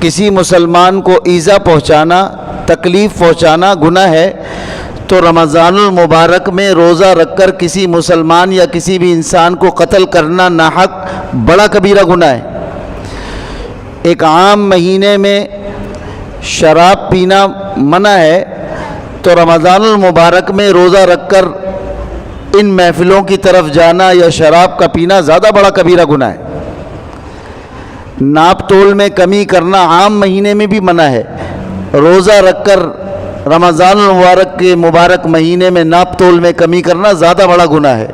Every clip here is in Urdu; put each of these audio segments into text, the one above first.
کسی مسلمان کو ایذا پہنچانا، تکلیف پہنچانا گناہ ہے، تو رمضان المبارک میں روزہ رکھ کر کسی مسلمان یا کسی بھی انسان کو قتل کرنا ناحق بڑا کبیرہ گناہ ہے۔ ایک عام مہینے میں شراب پینا منع ہے، تو رمضان المبارک میں روزہ رکھ کر ان محفلوں کی طرف جانا یا شراب کا پینا زیادہ بڑا کبیرہ گناہ ہے۔ ناپ تول میں کمی کرنا عام مہینے میں بھی منع ہے، روزہ رکھ کر رمضان المبارک کے مبارک مہینے میں ناپ تول میں کمی کرنا زیادہ بڑا گناہ ہے۔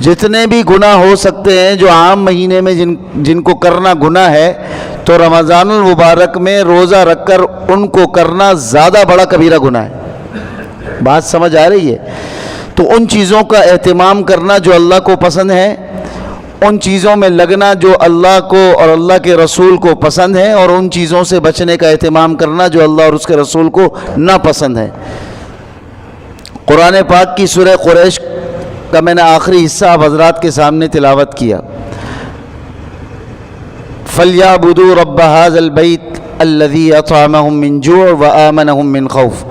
جتنے بھی گناہ ہو سکتے ہیں جو عام مہینے میں جن کو کرنا گناہ ہے، تو رمضان المبارک میں روزہ رکھ کر ان کو کرنا زیادہ بڑا کبیرہ گناہ ہے۔ بات سمجھ آ رہی ہے؟ تو ان چیزوں کا اہتمام کرنا جو اللہ کو پسند ہے، ان چیزوں میں لگنا جو اللہ کو اور اللہ کے رسول کو پسند ہے، اور ان چیزوں سے بچنے کا اہتمام کرنا جو اللہ اور اس کے رسول کو ناپسند ہے۔ قرآن پاک کی سورہ قریش کا میں نے آخری حصہ آپ حضرات کے سامنے تلاوت کیا۔ فَلْيَعْبُدُوا رَبَّ هَذَا الْبَيْتِ الَّذِي أَطْعَمَهُم مِّن جُوعٍ وَآمَنَهُم مِّن خَوْفٍ۔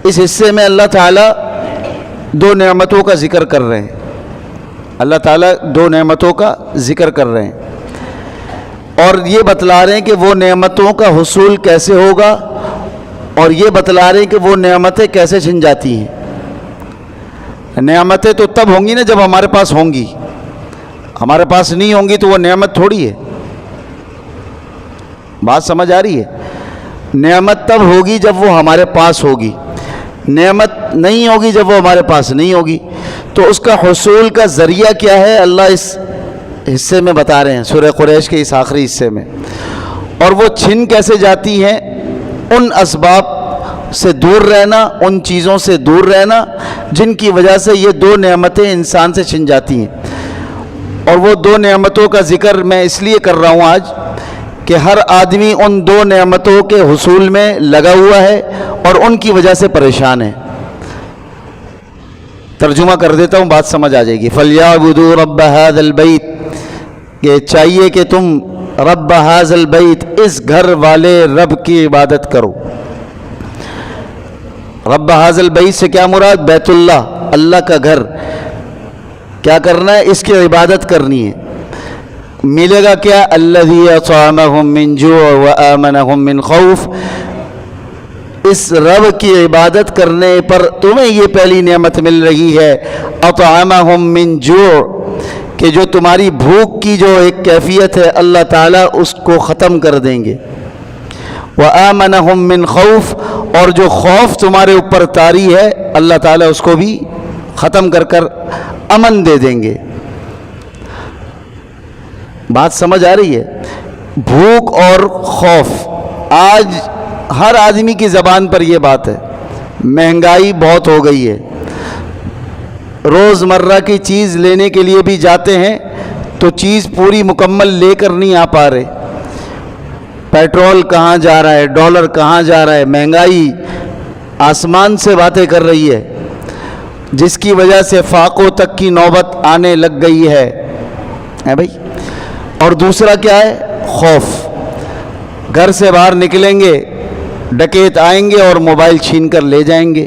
اس حصے میں اللہ تعالیٰ دو نعمتوں کا ذکر کر رہے ہیں۔ اللہ تعالیٰ دو نعمتوں کا ذکر کر رہے ہیں، اور یہ بتلا رہے ہیں کہ وہ نعمتوں کا حصول کیسے ہوگا، اور یہ بتلا رہے ہیں کہ وہ نعمتیں کیسے چھن جاتی ہیں۔ نعمتیں تو تب ہوں گی نا جب ہمارے پاس ہوں گی، ہمارے پاس نہیں ہوں گی تو وہ نعمت تھوڑی ہے۔ بات سمجھ آ رہی ہے؟ نعمت تب ہوگی جب وہ ہمارے پاس ہوگی، نعمت نہیں ہوگی جب وہ ہمارے پاس نہیں ہوگی۔ تو اس کا حصول کا ذریعہ کیا ہے، اللہ اس حصے میں بتا رہے ہیں، سورہ قریش کے اس آخری حصے میں۔ اور وہ چھن کیسے جاتی ہیں، ان اسباب سے دور رہنا، ان چیزوں سے دور رہنا جن کی وجہ سے یہ دو نعمتیں انسان سے چھن جاتی ہیں۔ اور وہ دو نعمتوں کا ذکر میں اس لیے کر رہا ہوں آج کہ ہر آدمی ان دو نعمتوں کے حصول میں لگا ہوا ہے اور ان کی وجہ سے پریشان ہے۔ ترجمہ کر دیتا ہوں، بات سمجھ آ جائے گی۔ فَلْيَعْبُدُوا رَبَّ هَذَا الْبَيْتِ، یہ چاہیے کہ تم رب هَذَا الْبَيْتِ، اس گھر والے رب کی عبادت کرو۔ رب هَذَا الْبَيْتِ سے کیا مراد؟ بیت اللہ، اللہ کا گھر۔ کیا کرنا ہے؟ اس کی عبادت کرنی ہے۔ ملے گا کیا؟ الذی اطعمہم من جوع وآمنہم من خوف۔ اس رب کی عبادت کرنے پر تمہیں یہ پہلی نعمت مل رہی ہے، اطعمہم من جوع، کہ جو تمہاری بھوک کی جو ایک کیفیت ہے اللہ تعالیٰ اس کو ختم کر دیں گے۔ وآمنہم من خوف، اور جو خوف تمہارے اوپر طاری ہے اللہ تعالیٰ اس کو بھی ختم کر امن دے دیں گے۔ بات سمجھ آ رہی ہے؟ بھوک اور خوف آج ہر آدمی کی زبان پر یہ بات ہے۔ مہنگائی بہت ہو گئی ہے، روز مرہ کی چیز لینے کے لیے بھی جاتے ہیں تو چیز پوری مکمل لے کر نہیں آ پا رہے۔ پیٹرول کہاں جا رہا ہے، ڈالر کہاں جا رہا ہے، مہنگائی آسمان سے باتیں کر رہی ہے، جس کی وجہ سے فاقوں تک کی نوبت آنے لگ گئی ہے بھائی۔ اور دوسرا کیا ہے؟ خوف۔ گھر سے باہر نکلیں گے ڈکیت آئیں گے اور موبائل چھین کر لے جائیں گے۔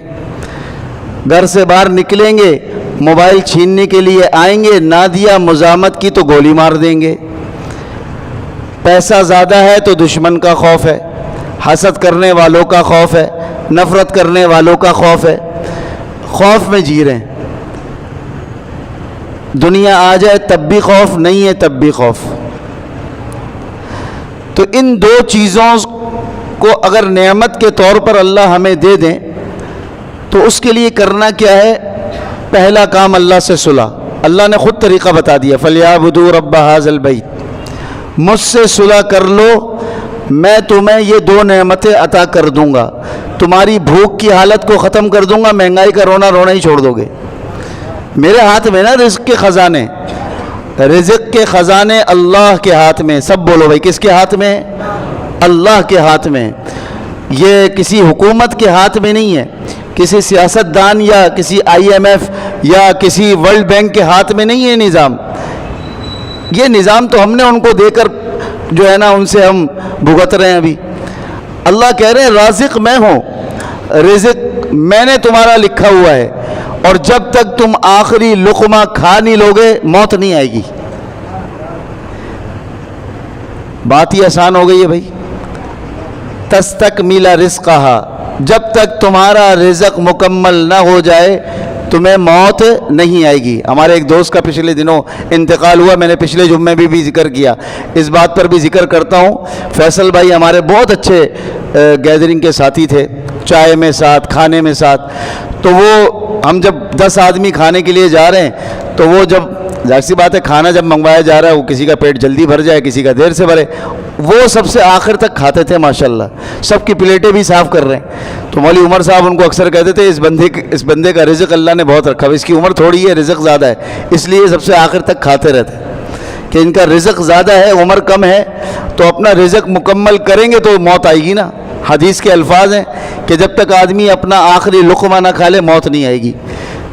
گھر سے باہر نکلیں گے موبائل چھیننے کے لیے آئیں گے، نہ دیا مزاحمت کی تو گولی مار دیں گے۔ پیسہ زیادہ ہے تو دشمن کا خوف ہے، حسد کرنے والوں کا خوف ہے، نفرت کرنے والوں کا خوف ہے۔ خوف میں جی رہے ہیں۔ دنیا آ جائے تب بھی خوف، نہیں ہے تب بھی خوف۔ تو ان دو چیزوں کو اگر نعمت کے طور پر اللہ ہمیں دے دیں تو اس کے لیے کرنا کیا ہے؟ پہلا کام اللہ سے صلح۔ اللہ نے خود طریقہ بتا دیا، فَلْيَعْبُدُوا رَبَّ هَذَا الْبَيْتِ، مجھ سے صلح کر لو، میں تمہیں یہ دو نعمتیں عطا کر دوں گا، تمہاری بھوک کی حالت کو ختم کر دوں گا، مہنگائی کا رونا رونا ہی چھوڑ دو گے۔ میرے ہاتھ میں نا رزق کے خزانے، رزق کے خزانے اللہ کے ہاتھ میں۔ سب بولو بھائی، کس کے ہاتھ میں؟ اللہ کے ہاتھ میں۔ یہ کسی حکومت کے ہاتھ میں نہیں ہے، کسی سیاست دان یا کسی IMF یا کسی ورلڈ بینک کے ہاتھ میں نہیں ہے نظام۔ یہ نظام تو ہم نے ان کو دے کر جو ہے نا ان سے ہم بھگت رہے ہیں ابھی. اللہ کہہ رہے ہیں رازق میں ہوں, رزق میں نے تمہارا لکھا ہوا ہے, اور جب تک تم آخری لقمہ کھا نہیں لوگے موت نہیں آئے گی. بات ہی آسان ہو گئی ہے بھائی. تستکمل رزقہا, جب تک تمہارا رزق مکمل نہ ہو جائے تمہیں موت نہیں آئے گی. ہمارے ایک دوست کا پچھلے دنوں انتقال ہوا, میں نے پچھلے جمعے بھی ذکر کیا, اس بات پر بھی ذکر کرتا ہوں. فیصل بھائی ہمارے بہت اچھے گیدرنگ کے ساتھی تھے, چائے میں ساتھ, کھانے میں ساتھ. تو وہ ہم جب 10 آدمی کھانے کے لیے جا رہے ہیں تو وہ جب ظاہر سی بات ہے کھانا جب منگوایا جا رہا ہے وہ کسی کا پیٹ جلدی بھر جائے کسی کا دیر سے بھرے, وہ سب سے آخر تک کھاتے تھے ماشاءاللہ, سب کی پلیٹیں بھی صاف کر رہے ہیں. تو مولوی عمر صاحب ان کو اکثر کہتے تھے اس بندے کا رزق اللہ نے بہت رکھا ہے, اس کی عمر تھوڑی ہے رزق زیادہ ہے, اس لیے سب سے آخر تک کھاتے رہتے ہیں کہ ان کا رزق زیادہ ہے عمر کم ہے, تو اپنا رزق مکمل کریں گے تو موت آئے گی نا. حدیث کے الفاظ ہیں کہ جب تک آدمی اپنا آخری لقمہ نہ کھا لے موت نہیں آئے گی.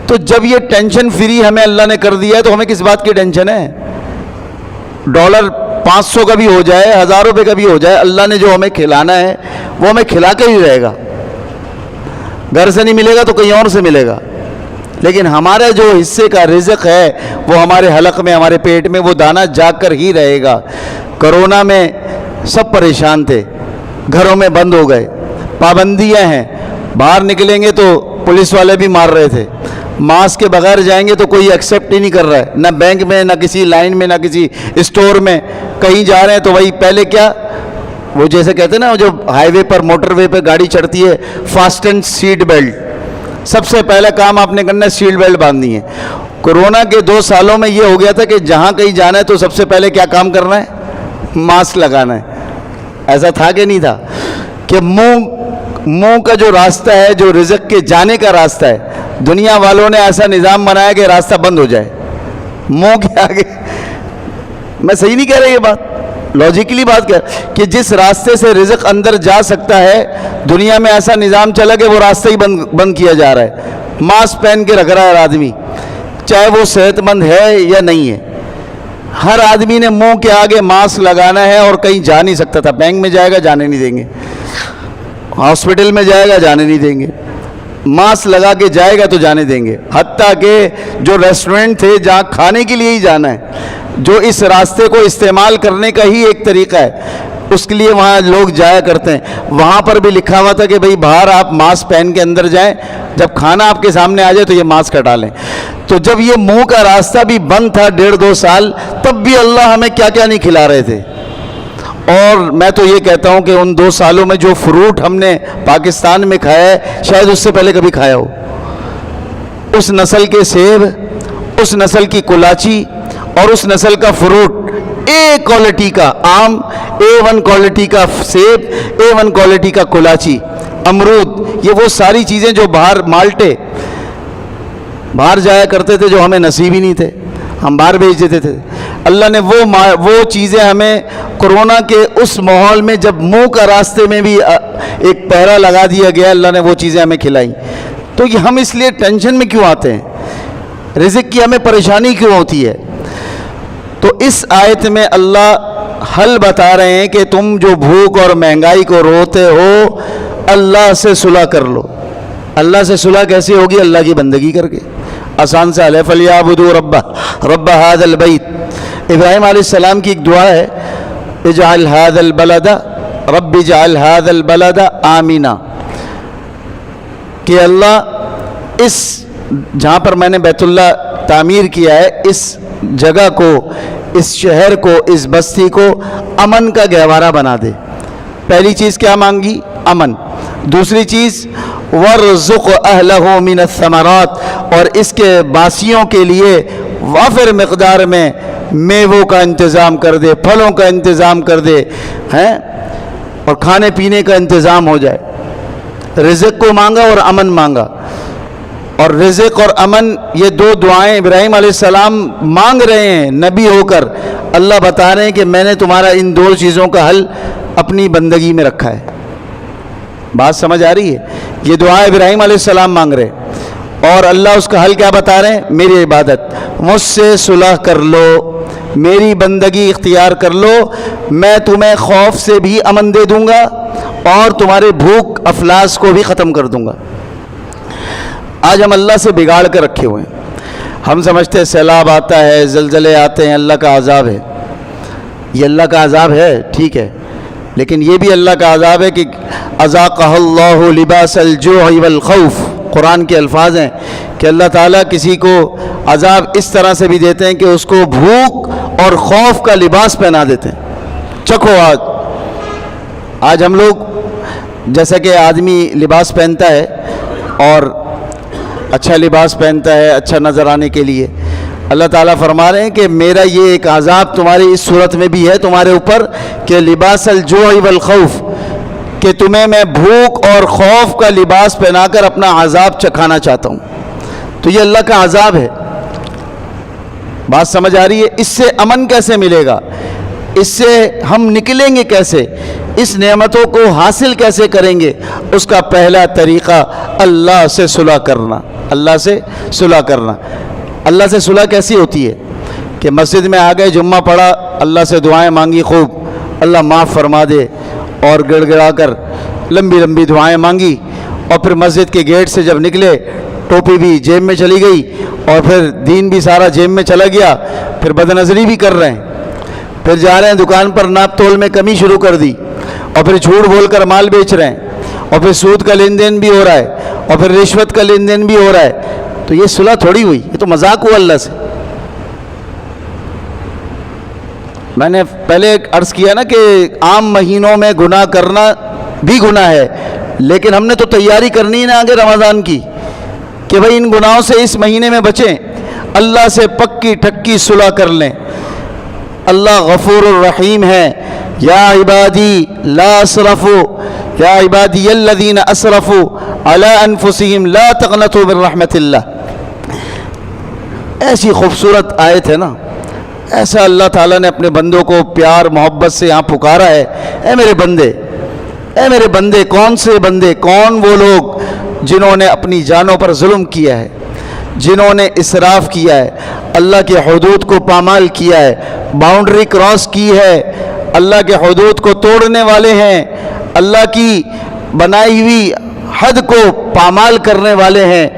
تو جب یہ ٹینشن فری ہمیں اللہ نے کر دیا ہے تو ہمیں کس بات کی ٹینشن ہے؟ ڈالر 500 کا بھی ہو جائے, 1000 روپے کا بھی ہو جائے, اللہ نے جو ہمیں کھلانا ہے وہ ہمیں کھلا کے ہی رہے گا. گھر سے نہیں ملے گا تو کہیں اور سے ملے گا, لیکن ہمارا جو حصے کا رزق ہے وہ ہمارے حلق میں, ہمارے پیٹ میں, وہ دانہ جا کر ہی رہے گا. کرونا میں سب پریشان تھے, گھروں میں بند ہو گئے, پابندیاں ہیں, باہر نکلیں گے تو پولیس والے بھی مار رہے تھے, ماسک کے بغیر جائیں گے تو کوئی ایکسیپٹ ہی نہیں کر رہا ہے, نہ بینک میں, نہ کسی لائن میں, نہ کسی اسٹور میں. کہیں جا رہے ہیں تو وہی پہلے کیا, وہ جیسے کہتے ہیں نا جو ہائی وے پر موٹر وے پہ گاڑی چڑھتی ہے, فاسٹن سیٹ بیلٹ, سب سے پہلا کام آپ نے کرنا ہے سیٹ بیلٹ باندھنی ہے. کورونا کے 2 سالوں میں یہ ہو گیا تھا کہ جہاں کہیں جانا ہے تو سب سے پہلے کیا کام کرنا ہے, ماسک لگانا ہے. ایسا تھا کہ نہیں تھا کہ منہ کا جو راستہ ہے, جو رزق کے جانے کا راستہ ہے, دنیا والوں نے ایسا نظام بنایا کہ راستہ بند ہو جائے منہ کے آگے. میں صحیح نہیں کہہ رہا یہ بات, لاجیکلی بات کہ جس راستے سے رزق اندر جا سکتا ہے دنیا میں ایسا نظام چلا کہ وہ راستہ ہی بند کیا جا رہا ہے. ماسک پہن کے رکھ رہا ہے آدمی, چاہے وہ صحت مند ہے یا نہیں ہے. ہر آدمی نے منہ کے آگے ماسک لگانا ہے, اور کہیں جا نہیں سکتا تھا. بینک میں جائے گا جانے نہیں دیں گے, ہاسپٹل میں جائے گا جانے نہیں دیں گے, ماسک لگا کے جائے گا تو جانے دیں گے. حتیٰ کہ جو ریسٹورنٹ تھے جہاں کھانے کے لیے ہی جانا ہے, جو اس راستے کو استعمال کرنے کا ہی ایک طریقہ ہے, اس کے لیے وہاں لوگ جایا کرتے ہیں, وہاں پر بھی لکھا ہوا تھا کہ بھئی باہر آپ ماسک پہن کے اندر جائیں, جب کھانا آپ کے سامنے آ جائے تو یہ ماسک ہٹا لیں. تو جب یہ منہ کا راستہ بھی بند تھا 1.5-2 سال, تب بھی اللہ ہمیں کیا کیا نہیں کھلا رہے تھے. اور میں تو یہ کہتا ہوں کہ ان 2 سالوں میں جو فروٹ ہم نے پاکستان میں کھایا ہے شاید اس سے پہلے کبھی کھایا ہو. اس نسل کے سیب, اس نسل کی کلاچی, اور اس نسل کا فروٹ, اے کوالٹی کا آم, A1 کوالٹی کا سیب, A1 کوالٹی کا کلاچی, امرود, یہ وہ ساری چیزیں جو باہر مالٹے باہر جایا کرتے تھے جو ہمیں نصیب ہی نہیں تھے, ہم باہر بھیج دیتے تھے. اللہ نے وہ چیزیں ہمیں کورونا کے اس ماحول میں جب منہ کا راستے میں بھی ایک پہرا لگا دیا گیا, اللہ نے وہ چیزیں ہمیں کھلائیں. تو یہ ہم اس لیے ٹینشن میں کیوں آتے ہیں, رزق کی ہمیں پریشانی کیوں ہوتی ہے؟ تو اس آیت میں اللہ حل بتا رہے ہیں کہ تم جو بھوک اور مہنگائی کو روتے ہو اللہ سے صلح کر لو. اللہ سے صلح کیسے ہوگی؟ اللہ کی بندگی کر کے. آسان سے حل ہے, فَلْيَعْبُدُوا رَبَّ هَذَا الْبَيْتِ. ابراہیم علیہ السلام کی ایک دعا ہے, اجعل هذا البلد رب اجعل هذا البلد آمنا, کہ اللہ اس جہاں پر میں نے بیت اللہ تعمیر کیا ہے اس جگہ کو, اس شہر کو, اس بستی کو امن کا گہوارہ بنا دے. پہلی چیز کیا مانگی؟ امن. دوسری چیز وَارْزُقْ أَهْلَهُ مِنَ الثَّمَرَاتِ, اور اس کے باسیوں کے لیے وافر مقدار میں میووں کا انتظام کر دے, پھلوں کا انتظام کر دے ہیں, اور کھانے پینے کا انتظام ہو جائے. رزق کو مانگا اور امن مانگا, اور رزق اور امن یہ 2 دعائیں ابراہیم علیہ السلام مانگ رہے ہیں نبی ہو کر. اللہ بتا رہے ہیں کہ میں نے تمہارا ان 2 چیزوں کا حل اپنی بندگی میں رکھا ہے. بات سمجھ آ رہی ہے؟ یہ دعا ابراہیم علیہ السلام مانگ رہے, اور اللہ اس کا حل کیا بتا رہے ہیں؟ میری عبادت, مجھ سے صلح کر لو, میری بندگی اختیار کر لو, میں تمہیں خوف سے بھی امن دے دوں گا اور تمہارے بھوک افلاس کو بھی ختم کر دوں گا۔ آج ہم اللہ سے بگاڑ کر رکھے ہوئے ہیں۔ ہم سمجھتے ہیں سیلاب آتا ہے، زلزلے آتے ہیں، اللہ کا عذاب ہے۔ یہ اللہ کا عذاب ہے، ٹھیک ہے، لیکن یہ بھی اللہ کا عذاب ہے کہ اذاقہ اللہ لباس الجوع والخوف، قرآن کے الفاظ ہیں کہ اللہ تعالیٰ کسی کو عذاب اس طرح سے بھی دیتے ہیں کہ اس کو بھوک اور خوف کا لباس پہنا دیتے ہیں۔ چکھو آج ہم لوگ جیسا کہ آدمی لباس پہنتا ہے اور اچھا لباس پہنتا ہے اچھا نظر آنے کے لیے، اللہ تعالیٰ فرما رہے ہیں کہ میرا یہ ایک عذاب تمہاری اس صورت میں بھی ہے تمہارے اوپر کہ لباس الجوع والخوف، کہ تمہیں میں بھوک اور خوف کا لباس پہنا کر اپنا عذاب چکھانا چاہتا ہوں۔ تو یہ اللہ کا عذاب ہے۔ بات سمجھ آ رہی ہے؟ اس سے امن کیسے ملے گا؟ اس سے ہم نکلیں گے کیسے؟ اس نعمتوں کو حاصل کیسے کریں گے؟ اس کا پہلا طریقہ اللہ سے صلح کرنا۔ اللہ سے صلح کرنا۔ اللہ سے صلح کیسی ہوتی ہے کہ مسجد میں آ گئے، جمعہ پڑھا، اللہ سے دعائیں مانگی خوب، اللہ معاف فرما دے، اور گڑ گڑا کر لمبی لمبی دعائیں مانگی، اور پھر مسجد کے گیٹ سے جب نکلے ٹوپی بھی جیب میں چلی گئی اور پھر دین بھی سارا جیب میں چلا گیا، پھر بد نظری بھی کر رہے ہیں، پھر جا رہے ہیں دکان پر ناپ تول میں کمی شروع کر دی، اور پھر جھوٹ بول کر مال بیچ رہے ہیں، اور پھر سود کا لین دین بھی ہو رہا ہے، اور پھر رشوت کا لین دین بھی ہو رہا ہے۔ تو یہ صلح تھوڑی ہوئی، یہ تو مذاق ہوا اللہ سے۔ میں نے پہلے عرض کیا نا کہ عام مہینوں میں گناہ کرنا بھی گناہ ہے، لیکن ہم نے تو تیاری کرنی ہے نا آگے رمضان کی کہ بھئی ان گناہوں سے اس مہینے میں بچیں، اللہ سے پکی ٹھکی صلح کر لیں۔ اللہ غفور الرحیم ہے۔ یا عبادی لا اسرفوا، یا عبادی الذین اسرفوا علی انفسہم لا تقنطوا من رحمت اللہ۔ ایسی خوبصورت آیت ہے نا، ایسا اللہ تعالیٰ نے اپنے بندوں کو پیار محبت سے یہاں پکارا ہے، اے میرے بندے، اے میرے بندے۔ کون سے بندے؟ کون وہ لوگ جنہوں نے اپنی جانوں پر ظلم کیا ہے، جنہوں نے اسراف کیا ہے، اللہ کے حدود کو پامال کیا ہے، باؤنڈری کراس کی ہے، اللہ کے حدود کو توڑنے والے ہیں، اللہ کی بنائی ہوئی حد کو پامال کرنے والے ہیں۔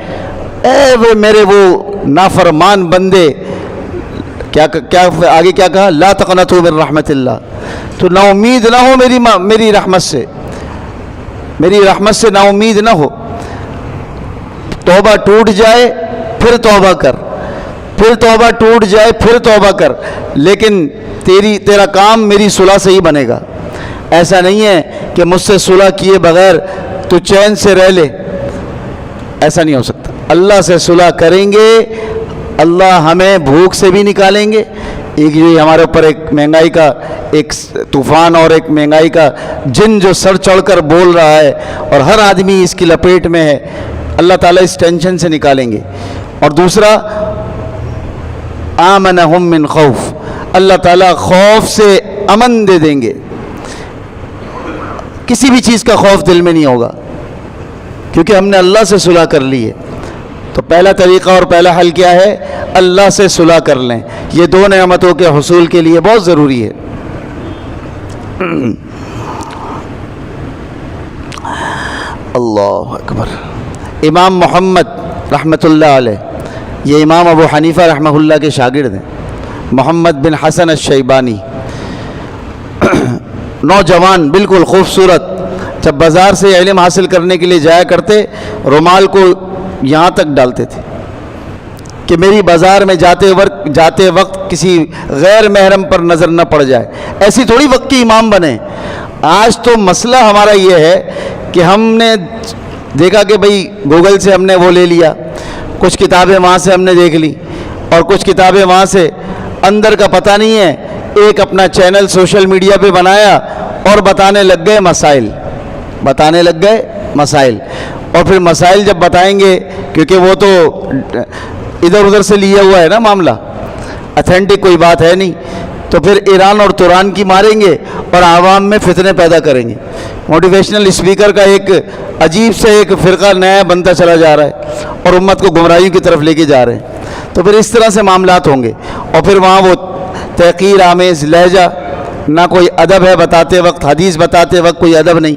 اے وہ میرے وہ نافرمان بندے، کیا آگے کیا کہا؟ لا تقنطوا من رحمت اللہ۔ تو نا امید نہ ہو میری رحمت سے، میری رحمت سے نا امید نہ ہو۔ توبہ ٹوٹ جائے پھر توبہ کر، پھر توبہ ٹوٹ جائے پھر توبہ کر، لیکن تیرا کام میری صلح سے ہی بنے گا۔ ایسا نہیں ہے کہ مجھ سے صلح کیے بغیر تو چین سے رہ لے، ایسا نہیں ہو سکتا۔ اللہ سے صلح کریں گے، اللہ ہمیں بھوک سے بھی نکالیں گے۔ ایک یہ ہمارے اوپر ایک مہنگائی کا ایک طوفان اور ایک مہنگائی کا جن جو سر چڑھ کر بول رہا ہے اور ہر آدمی اس کی لپیٹ میں ہے، اللہ تعالیٰ اس ٹینشن سے نکالیں گے۔ اور دوسرا آمنہم من خوف، اللہ تعالیٰ خوف سے امن دے دیں گے، کسی بھی چیز کا خوف دل میں نہیں ہوگا کیونکہ ہم نے اللہ سے صلح کر لی ہے۔ تو پہلا طریقہ اور پہلا حل کیا ہے؟ اللہ سے صلح کر لیں۔ یہ دو نعمتوں کے حصول کے لیے بہت ضروری ہے۔ اللہ اکبر۔ امام محمد رحمۃ اللہ علیہ، یہ امام ابو حنیفہ رحمہ اللہ کے شاگرد ہیں، محمد بن حسن الشیبانی، نوجوان بالکل خوبصورت، جب بازار سے علم حاصل کرنے کے لیے جایا کرتے رومال کو یہاں تک ڈالتے تھے کہ میری بازار میں جاتے وقت کسی غیر محرم پر نظر نہ پڑ جائے۔ ایسی تھوڑی وقت کی امام بنے۔ آج تو مسئلہ ہمارا یہ ہے کہ ہم نے دیکھا کہ بھئی گوگل سے ہم نے وہ لے لیا، کچھ کتابیں وہاں سے ہم نے دیکھ لی، اور کچھ کتابیں وہاں سے، اندر کا پتہ نہیں ہے، ایک اپنا چینل سوشل میڈیا پہ بنایا اور بتانے لگ گئے مسائل، اور پھر مسائل جب بتائیں گے، کیونکہ وہ تو ادھر ادھر سے لیا ہوا ہے نا معاملہ، اتھینٹک کوئی بات ہے نہیں، تو پھر ایران اور توران کی ماریں گے اور عوام میں فتنے پیدا کریں گے۔ موٹیویشنل اسپیکر کا ایک عجیب سے ایک فرقہ نیا بنتا چلا جا رہا ہے اور امت کو گمراہیوں کی طرف لے کے جا رہے ہیں۔ تو پھر اس طرح سے معاملات ہوں گے، اور پھر وہاں وہ تحقیر آمیز لہجہ نہ کوئی ادب ہے بتاتے وقت، حدیث بتاتے وقت کوئی ادب نہیں.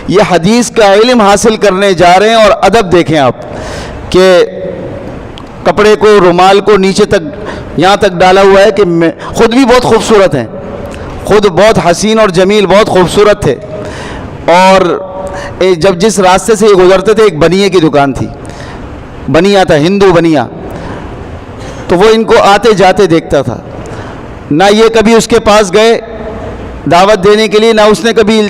یہ حدیث کا علم حاصل کرنے جا رہے ہیں اور ادب دیکھیں آپ کہ کپڑے کو، رومال کو نیچے تک یہاں تک ڈالا ہوا ہے کہ خود بھی بہت خوبصورت ہیں، خود بہت حسین اور جمیل، بہت خوبصورت تھے. اور جب جس راستے سے یہ گزرتے تھے ایک بنیے کی دکان تھی، بنیا تھا، ہندو بنیا، تو وہ ان کو آتے جاتے دیکھتا تھا. نہ یہ کبھی اس کے پاس گئے دعوت دینے کے لیے، نہ اس نے کبھی،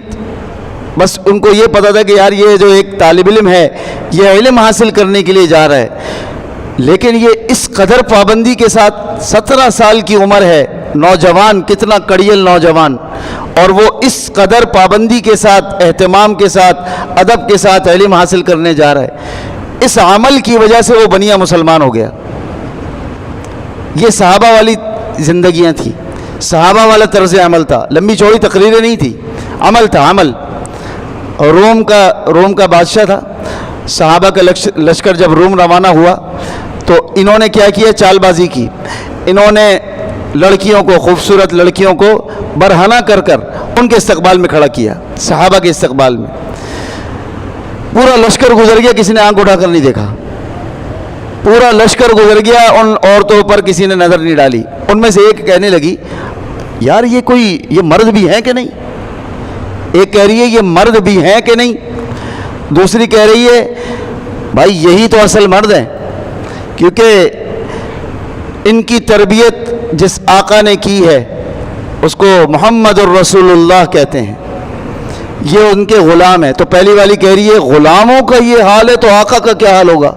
بس ان کو یہ پتا تھا کہ یار یہ جو ایک طالب علم ہے یہ علم حاصل کرنے کے لیے جا رہا ہے. لیکن یہ اس قدر پابندی کے ساتھ، 17 سال کی عمر ہے، نوجوان، کتنا کڑیل نوجوان، اور وہ اس قدر پابندی کے ساتھ، اہتمام کے ساتھ، ادب کے ساتھ علم حاصل کرنے جا رہا ہے. اس عمل کی وجہ سے وہ بنیا مسلمان ہو گیا. یہ صحابہ والی زندگیاں تھیں، صحابہ والا طرز عمل تھا، لمبی چوڑی تقریریں نہیں تھی، عمل تھا، عمل. اور روم کا بادشاہ تھا. صحابہ کا لشکر جب روم روانہ ہوا تو انہوں نے کیا کیا؟ چال بازی کی. انہوں نے لڑکیوں کو، خوبصورت لڑکیوں کو برہنہ کر کر ان کے استقبال میں کھڑا کیا، صحابہ کے استقبال میں. پورا لشکر گزر گیا، کسی نے آنکھ اٹھا کر نہیں دیکھا. پورا لشکر گزر گیا، ان عورتوں پر کسی نے نظر نہیں ڈالی. ان میں سے ایک کہنے لگی یار یہ مرد بھی ہیں کہ نہیں؟ ایک کہہ رہی ہے یہ مرد بھی ہیں کہ نہیں؟ دوسری کہہ رہی ہے بھائی یہی تو اصل مرد ہیں، کیونکہ ان کی تربیت جس آقا نے کی ہے اس کو محمد الرسول اللہ کہتے ہیں، یہ ان کے غلام ہیں. تو پہلی والی کہہ رہی ہے غلاموں کا یہ حال ہے تو آقا کا کیا حال ہوگا؟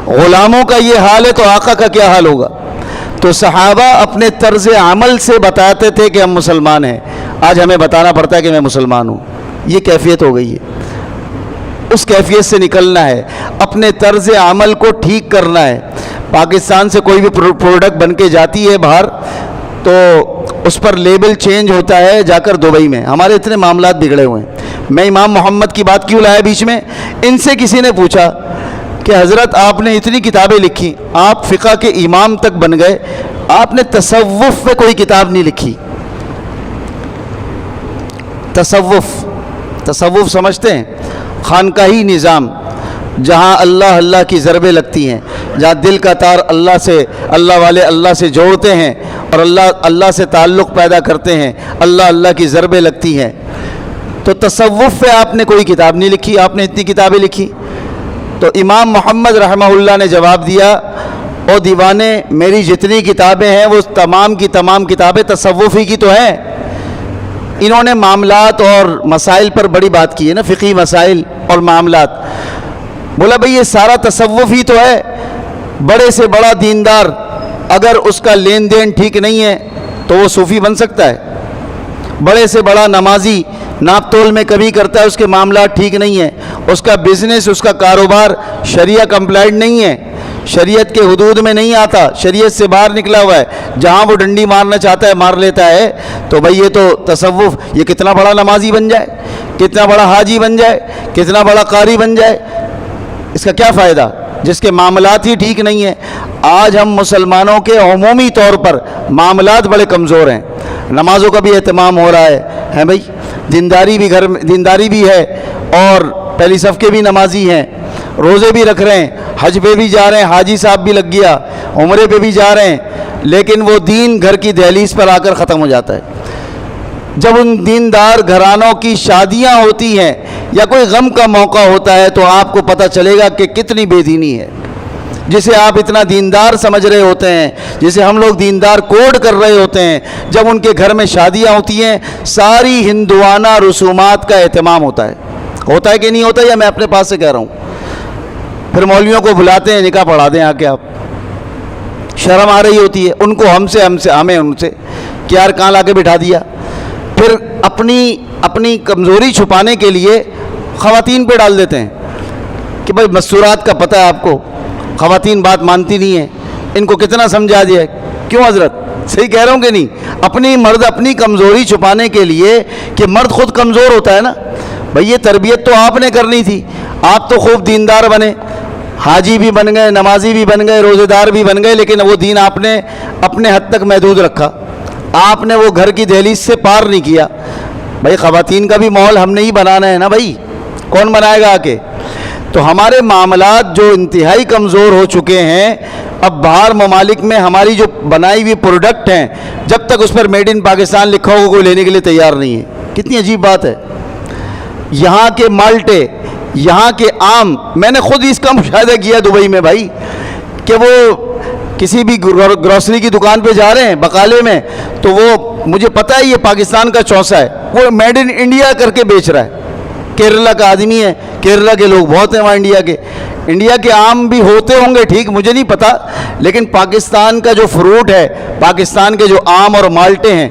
غلاموں کا یہ حال ہے تو آقا کا کیا حال ہوگا؟ تو صحابہ اپنے طرز عمل سے بتاتے تھے کہ ہم مسلمان ہیں. آج ہمیں بتانا پڑتا ہے کہ میں مسلمان ہوں. یہ کیفیت ہو گئی ہے. اس کیفیت سے نکلنا ہے، اپنے طرز عمل کو ٹھیک کرنا ہے. پاکستان سے کوئی بھی پروڈکٹ بن کے جاتی ہے باہر تو اس پر لیبل چینج ہوتا ہے جا کر دبئی میں. ہمارے اتنے معاملات بگڑے ہوئے ہیں. میں امام محمد کی بات کیوں لایا بیچ میں؟ ان سے کسی نے پوچھا کہ حضرت آپ نے اتنی کتابیں لکھی، آپ فقہ کے امام تک بن گئے، آپ نے تصوف پہ کوئی کتاب نہیں لکھی. تصوف سمجھتے ہیں؟ خانقاہی نظام، جہاں اللہ اللہ کی ضربیں لگتی ہیں، جہاں دل کا تار اللہ والے اللہ سے جوڑتے ہیں اور اللہ سے تعلق پیدا کرتے ہیں، اللہ کی ضربیں لگتی ہیں. تو تصوف پہ آپ نے کوئی کتاب نہیں لکھی، آپ نے اتنی کتابیں لکھی. تو امام محمد رحمہ اللہ نے جواب دیا او دیوانے، میری جتنی کتابیں ہیں وہ تمام کی تمام کتابیں تصوفی کی تو ہیں. انہوں نے معاملات اور مسائل پر بڑی بات کی ہے نا، فقہی مسائل اور معاملات. بولا بھئی یہ سارا تصوف ہی تو ہے. بڑے سے بڑا دیندار اگر اس کا لین دین ٹھیک نہیں ہے تو وہ صوفی بن سکتا ہے؟ بڑے سے بڑا نمازی ناپ تول میں کبھی کرتا ہے، اس کے معاملات ٹھیک نہیں ہیں، اس کا بزنس، اس کا کاروبار شریعہ کمپلائنٹ نہیں ہے، شریعت کے حدود میں نہیں آتا، شریعت سے باہر نکلا ہوا ہے، جہاں وہ ڈنڈی مارنا چاہتا ہے مار لیتا ہے، تو بھئی یہ تو تصوف. یہ کتنا بڑا نمازی بن جائے، کتنا بڑا حاجی بن جائے، کتنا بڑا قاری بن جائے، اس کا کیا فائدہ جس کے معاملات ہی ٹھیک نہیں ہیں. آج ہم مسلمانوں کے عمومی طور پر معاملات بڑے کمزور ہیں. نمازوں کا بھی اہتمام ہو رہا ہے بھائی، دینداری بھی گھر میں دینداری بھی ہے، اور پہلی صف کے بھی نمازی ہیں، روزے بھی رکھ رہے ہیں، حج پہ بھی جا رہے ہیں، حاجی صاحب بھی لگ گیا، عمرے پہ بھی جا رہے ہیں، لیکن وہ دین گھر کی دہلیز پر آ کر ختم ہو جاتا ہے. جب ان دیندار گھرانوں کی شادیاں ہوتی ہیں یا کوئی غم کا موقع ہوتا ہے تو آپ کو پتہ چلے گا کہ کتنی بے دینی ہے. جسے آپ اتنا دیندار سمجھ رہے ہوتے ہیں، جسے ہم لوگ دیندار کوڈ کر رہے ہوتے ہیں، جب ان کے گھر میں شادیاں ہوتی ہیں ساری ہندوانہ رسومات کا اہتمام ہوتا ہے کہ نہیں ہوتا؟ یا میں اپنے پاس سے کہہ رہا ہوں؟ پھر مولویوں کو بلاتے ہیں، نکاح پڑھا دیں آ کے. آپ شرم آ رہی ہوتی ہے ان کو، ہمیں ان سے کہ یار کہاں لا کے بٹھا دیا. پھر اپنی کمزوری چھپانے کے لیے خواتین پہ ڈال دیتے ہیں کہ بھائی مستورات کا پتہ ہے آپ کو، خواتین بات مانتی نہیں ہیں، ان کو کتنا سمجھا دیا. کیوں حضرت؟ صحیح کہہ رہا ہوں کہ نہیں؟ اپنی کمزوری چھپانے کے لیے کہ مرد خود کمزور ہوتا ہے نا. بھئی یہ تربیت تو آپ نے کرنی تھی. آپ تو خوب دیندار بنے، حاجی بھی بن گئے، نمازی بھی بن گئے، روزے دار بھی بن گئے، لیکن وہ دین آپ نے اپنے حد تک محدود رکھا. آپ نے وہ گھر کی دہلیز سے پار نہیں کیا. بھائی خواتین کا بھی ماحول ہم نے ہی بنانا ہے نا بھائی, کون بنائے گا آ کے؟ تو ہمارے معاملات جو انتہائی کمزور ہو چکے ہیں, اب باہر ممالک میں ہماری جو بنائی ہوئی پروڈکٹ ہیں, جب تک اس پر میڈ ان پاکستان لکھا ہوگا کوئی لینے کے لیے تیار نہیں ہے. کتنی عجیب بات ہے. یہاں کے مالٹے, یہاں کے آم, میں نے خود اس کا مشاہدہ کیا دبئی میں بھائی, کہ وہ کسی بھی گروسری کی دکان پہ جا رہے ہیں بقالے میں, تو وہ مجھے پتہ ہے یہ پاکستان کا چوسا ہے, وہ میڈ ان انڈیا کر کے بیچ رہا ہے. کیرلا کا آدمی ہے, کیرلا کے لوگ بہت ہیں وہاں انڈیا کے آم بھی ہوتے ہوں گے ٹھیک, مجھے نہیں پتہ, لیکن پاکستان کا جو فروٹ ہے, پاکستان کے جو آم اور مالٹے ہیں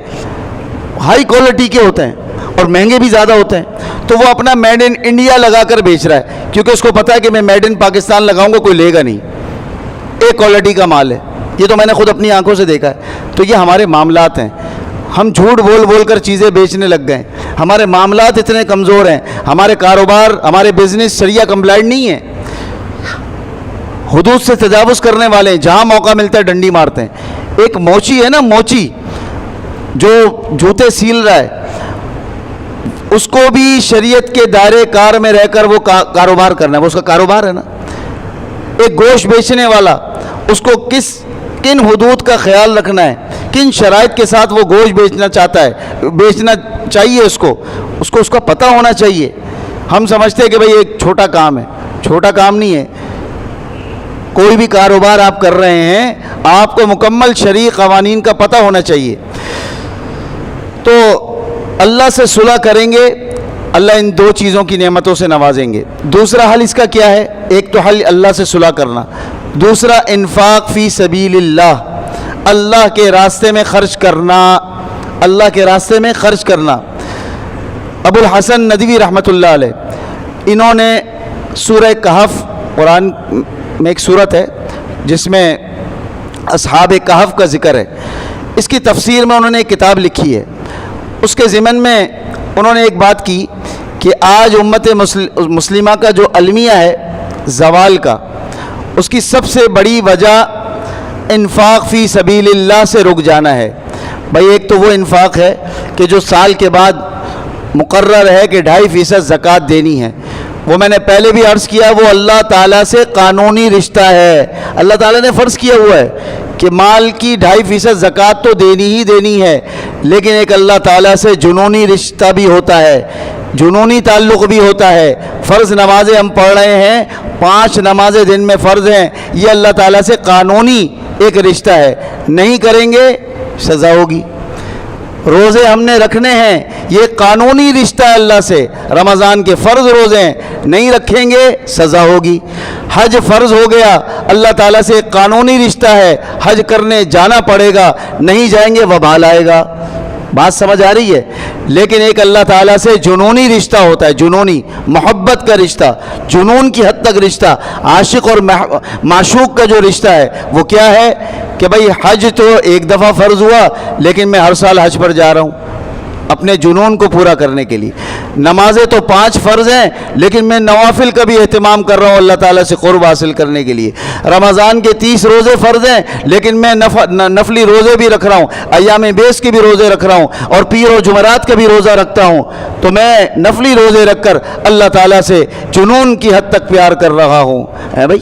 ہائی کوالٹی کے ہوتے ہیں اور مہنگے بھی زیادہ ہوتے ہیں. تو وہ اپنا میڈ ان انڈیا لگا کر بیچ رہا ہے, کیونکہ اس کو پتہ ہے کہ میں میڈ ان پاکستان لگاؤں گا کوئی لے گا نہیں, ایک کوالٹی کا مال ہے. یہ تو میں نے خود اپنی آنکھوں سے دیکھا ہے. تو یہ ہمارے معاملات ہیں, ہم جھوٹ بول بول کر چیزیں بیچنے لگ گئے. ہمارے معاملات اتنے کمزور ہیں, ہمارے کاروبار, ہمارے بزنس شریعہ کمپلائنٹ نہیں ہیں, حدود سے تجاوز کرنے والے ہیں, جہاں موقع ملتا ہے ڈنڈی مارتے ہیں. ایک موچی ہے نا, موچی جو جوتے سیل رہا ہے, اس کو بھی شریعت کے دائرے کار میں رہ کر وہ کاروبار کرنا ہے, وہ اس کا کاروبار ہے نا. ایک گوشت بیچنے والا, اس کو کن حدود کا خیال رکھنا ہے, کن شرائط کے ساتھ وہ گوشت بیچنا چاہتا ہے, بیچنا چاہیے, اس کا پتہ ہونا چاہیے. ہم سمجھتے ہیں کہ بھئی ایک چھوٹا کام ہے, چھوٹا کام نہیں ہے. کوئی بھی کاروبار آپ کر رہے ہیں, آپ کو مکمل شرعی قوانین کا پتہ ہونا چاہیے. تو اللہ سے صلح کریں گے, اللہ ان دو چیزوں کی نعمتوں سے نوازیں گے. دوسرا حل اس کا کیا ہے؟ ایک تو حل اللہ سے صلح کرنا, دوسرا انفاق فی سبیل اللہ, اللہ کے راستے میں خرچ کرنا, اللہ کے راستے میں خرچ کرنا. ابو الحسن ندوی رحمۃ اللہ علیہ, انہوں نے سورہ کہف, قرآن میں ایک سورت ہے جس میں اصحاب کہف کا ذکر ہے, اس کی تفسیر میں انہوں نے ایک کتاب لکھی ہے. اس کے ضمن میں انہوں نے ایک بات کی کہ آج امت مسلمہ کا جو المیہ ہے زوال کا, اس کی سب سے بڑی وجہ انفاق فی سبیل اللہ سے رک جانا ہے. بھائی ایک تو وہ انفاق ہے کہ جو سال کے بعد مقرر ہے کہ 2.5% زکوٰۃ دینی ہے, وہ میں نے پہلے بھی عرض کیا, وہ اللہ تعالیٰ سے قانونی رشتہ ہے. اللہ تعالیٰ نے فرض کیا ہوا ہے کہ مال کی 2.5% زکوٰۃ تو دینی ہی دینی ہے, لیکن ایک اللہ تعالیٰ سے جنونی رشتہ بھی ہوتا ہے, جنونی تعلق بھی ہوتا ہے. فرض نمازیں ہم پڑھ رہے ہیں, 5 نمازیں دن میں فرض ہیں, یہ اللہ تعالیٰ سے قانونی ایک رشتہ ہے, نہیں کریں گے سزا ہوگی. روزے ہم نے رکھنے ہیں, یہ قانونی رشتہ ہے اللہ سے, رمضان کے فرض روزے ہیں, نہیں رکھیں گے سزا ہوگی. حج فرض ہو گیا, اللہ تعالیٰ سے ایک قانونی رشتہ ہے, حج کرنے جانا پڑے گا, نہیں جائیں گے وبال آئے گا. بات سمجھ آ رہی ہے؟ لیکن ایک اللہ تعالیٰ سے جنونی رشتہ ہوتا ہے, جنونی محبت کا رشتہ, جنون کی حد تک رشتہ. عاشق اور معشوق کا جو رشتہ ہے وہ کیا ہے کہ بھئی حج تو ایک دفعہ فرض ہوا, لیکن میں ہر سال حج پر جا رہا ہوں اپنے جنون کو پورا کرنے کے لیے. نمازیں تو 5 فرض ہیں, لیکن میں نوافل کا بھی اہتمام کر رہا ہوں اللہ تعالیٰ سے قرب حاصل کرنے کے لیے. رمضان کے 30 روزے فرض ہیں, لیکن میں نفلی روزے بھی رکھ رہا ہوں, ایام بیس کے بھی روزے رکھ رہا ہوں, اور پیر و جمعرات کا بھی روزہ رکھتا ہوں. تو میں نفلی روزے رکھ کر اللہ تعالیٰ سے جنون کی حد تک پیار کر رہا ہوں ہے بھائی.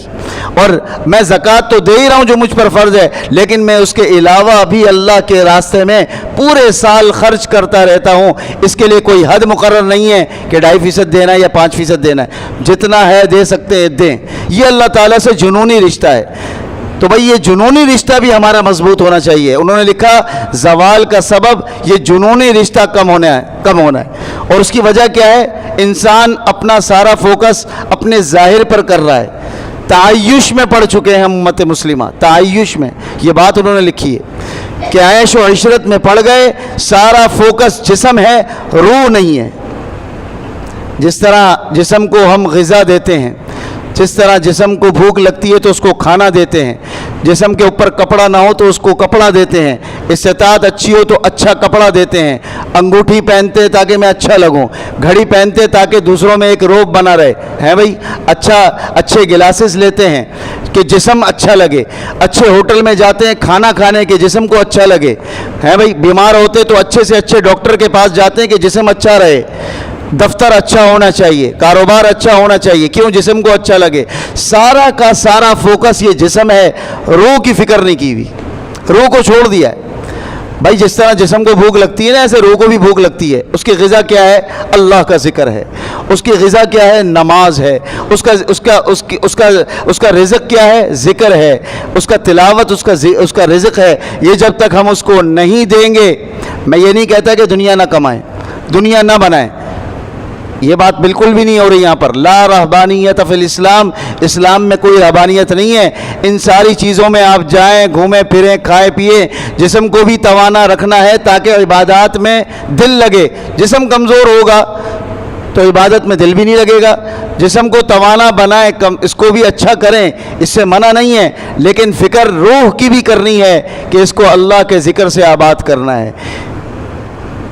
اور میں زکوٰۃ تو دے ہی رہا ہوں جو مجھ پر فرض ہے, لیکن میں اس کے علاوہ بھی اللہ کے راستے میں پورے سال خرچ کرتا رہتا ہوں. اس کے لیے کوئی حد مقرر نہیں ہے کہ 2.5% دینا ہے یا 5% دینا ہے, جتنا ہے دے سکتے ہیں دیں. یہ اللہ تعالیٰ سے جنونی رشتہ ہے. تو بھئی یہ جنونی رشتہ بھی ہمارا مضبوط ہونا چاہیے. انہوں نے لکھا زوال کا سبب یہ جنونی رشتہ کم ہونا ہے. اور اس کی وجہ کیا ہے؟ انسان اپنا سارا فوکس اپنے ظاہر پر کر رہا ہے. تعیش میں پڑ چکے ہیں ہم امت مسلمہ, تعیش میں. یہ بات انہوں نے لکھی ہے کہ عیش و عشرت میں پڑ گئے, سارا فوکس جسم ہے, روح نہیں ہے. جس طرح جسم کو ہم غذا دیتے ہیں, جس طرح جسم کو بھوک لگتی ہے تو اس کو کھانا دیتے ہیں, جسم کے اوپر کپڑا نہ ہو تو اس کو کپڑا دیتے ہیں, استطاعت اچھی ہو تو اچھا کپڑا دیتے ہیں, انگوٹھی پہنتے تاکہ میں اچھا لگوں, گھڑی پہنتے تاکہ دوسروں میں ایک روب بنا رہے ہیں بھائی, اچھے گلاسز لیتے ہیں کہ کہ جسم اچھا لگے, اچھے ہوٹل میں جاتے ہیں کھانا کھانے کہ جسم کو اچھا لگے, ہیں بھائی بیمار ہوتے تو اچھے سے اچھے ڈاکٹر کے پاس جاتے ہیں کہ جسم اچھا رہے, دفتر اچھا ہونا چاہیے, کاروبار اچھا ہونا چاہیے, کیوں جسم کو اچھا لگے. سارا کا سارا فوکس یہ جسم ہے, روح کی فکر نہیں کی ہوئی, روح کو چھوڑ دیا ہے. بھائی جس طرح جسم کو بھوک لگتی ہے نا ایسے روح کو بھی بھوک لگتی ہے. اس کی غذا کیا ہے؟ اللہ کا ذکر ہے. اس کی غذا کیا ہے؟ نماز ہے. اس کا رزق کیا ہے؟ ذکر ہے. اس کا تلاوت اس کا رزق ہے. یہ جب تک ہم اس کو نہیں دیں گے, میں یہ نہیں کہتا کہ دنیا نہ کمائیں, دنیا نہ بنائیں, یہ بات بالکل بھی نہیں ہو رہی یہاں پر. لا رہبانیت فی الاسلام, اسلام میں کوئی رہبانیت نہیں ہے. ان ساری چیزوں میں آپ جائیں, گھومیں پھریں, کھائے پیئیں, جسم کو بھی توانا رکھنا ہے تاکہ عبادات میں دل لگے. جسم کمزور ہوگا تو عبادت میں دل بھی نہیں لگے گا. جسم کو توانا بنائیں, اس کو بھی اچھا کریں, اس سے منع نہیں ہے, لیکن فکر روح کی بھی کرنی ہے کہ اس کو اللہ کے ذکر سے آباد کرنا ہے,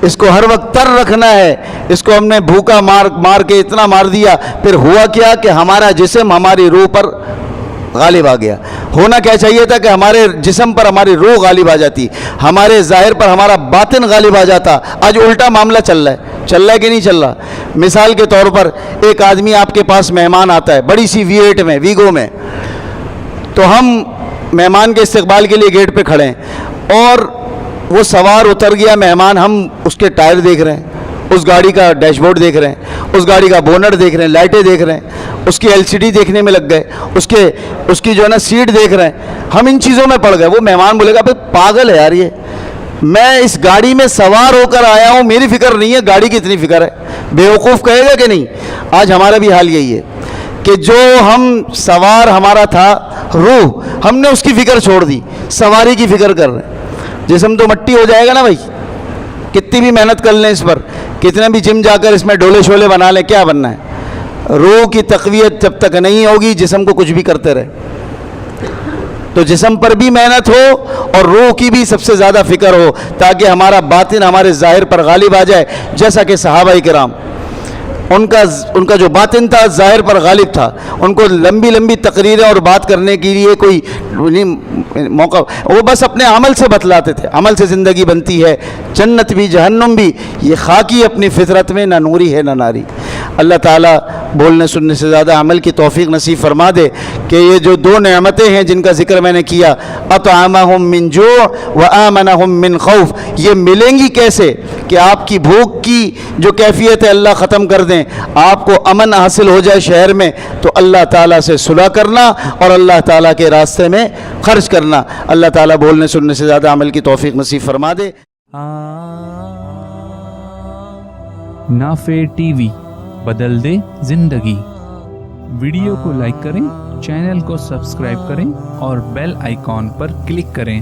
اس کو ہر وقت تر رکھنا ہے. اس کو ہم نے بھوکا مار کے اتنا مار دیا, پھر ہوا کیا کہ ہمارا جسم ہماری روح پر غالب آ گیا. ہونا کیا چاہیے تھا کہ ہمارے جسم پر ہماری روح غالب آ جاتی, ہمارے ظاہر پر ہمارا باطن غالب آ جاتا. آج الٹا معاملہ چل رہا ہے کہ نہیں چل رہا؟ مثال کے طور پر ایک آدمی آپ کے پاس مہمان آتا ہے بڑی سی V8 میں, ویگو میں, تو ہم مہمان کے استقبال کے لیے گیٹ پہ کھڑے ہیں اور وہ سوار اتر گیا مہمان, ہم اس کے ٹائر دیکھ رہے ہیں, اس گاڑی کا ڈیش بورڈ دیکھ رہے ہیں, اس گاڑی کا بونٹ دیکھ رہے ہیں, لائٹیں دیکھ رہے ہیں, اس کی LCD دیکھنے میں لگ گئے, اس کی جو ہے نا سیٹ دیکھ رہے ہیں. ہم ان چیزوں میں پڑ گئے. وہ مہمان بولے گا بھائی پاگل ہے یار, یہ میں اس گاڑی میں سوار ہو کر آیا ہوں, میری فکر نہیں ہے, گاڑی کی اتنی فکر ہے. بیوقوف کہے گا کہ نہیں؟ آج ہمارا بھی حال یہی ہے کہ جو ہم سوار ہمارا تھا روح, ہم نے اس کی فکر چھوڑ دی, سواری کی فکر کر رہے ہیں. جسم تو مٹی ہو جائے گا نا بھائی, کتنی بھی محنت کر لیں اس پر, کتنے بھی جم جا کر اس میں ڈولے شولے بنا لیں, کیا بننا ہے؟ روح کی تقویت جب تک نہیں ہوگی جسم کو کچھ بھی کرتے رہے. تو جسم پر بھی محنت ہو اور روح کی بھی سب سے زیادہ فکر ہو تاکہ ہمارا باطن ہمارے ظاہر پر غالب آ جائے. جیسا کہ صحابہ کرام, ان کا جو باطن تھا ظاہر پر غالب تھا. ان کو لمبی لمبی تقریریں اور بات کرنے کے لیے کوئی موقع, وہ بس اپنے عمل سے بتلاتے تھے. عمل سے زندگی بنتی ہے, جنت بھی جہنم بھی, یہ خاکی اپنی فطرت میں, نہ نوری ہے نہ ناری. اللہ تعالیٰ بولنے سننے سے زیادہ عمل کی توفیق نصیب فرما دے کہ یہ جو دو نعمتیں ہیں جن کا ذکر میں نے کیا, اطعمہم من جوع وآمنہم من خوف, یہ ملیں گی کیسے؟ کہ آپ کی بھوک کی جو کیفیت ہے اللہ ختم کر دیں, آپ کو امن حاصل ہو جائے شہر میں, تو اللہ تعالیٰ سے صلح کرنا اور اللہ تعالیٰ کے راستے میں خرچ کرنا. اللہ تعالیٰ بولنے سننے سے زیادہ عمل کی توفیق نصیب فرما دے. نافع ٹی وی, بدل دے زندگی. ویڈیو کو لائک کریں, چینل کو سبسکرائب کریں اور بیل آئیکن پر کلک کریں.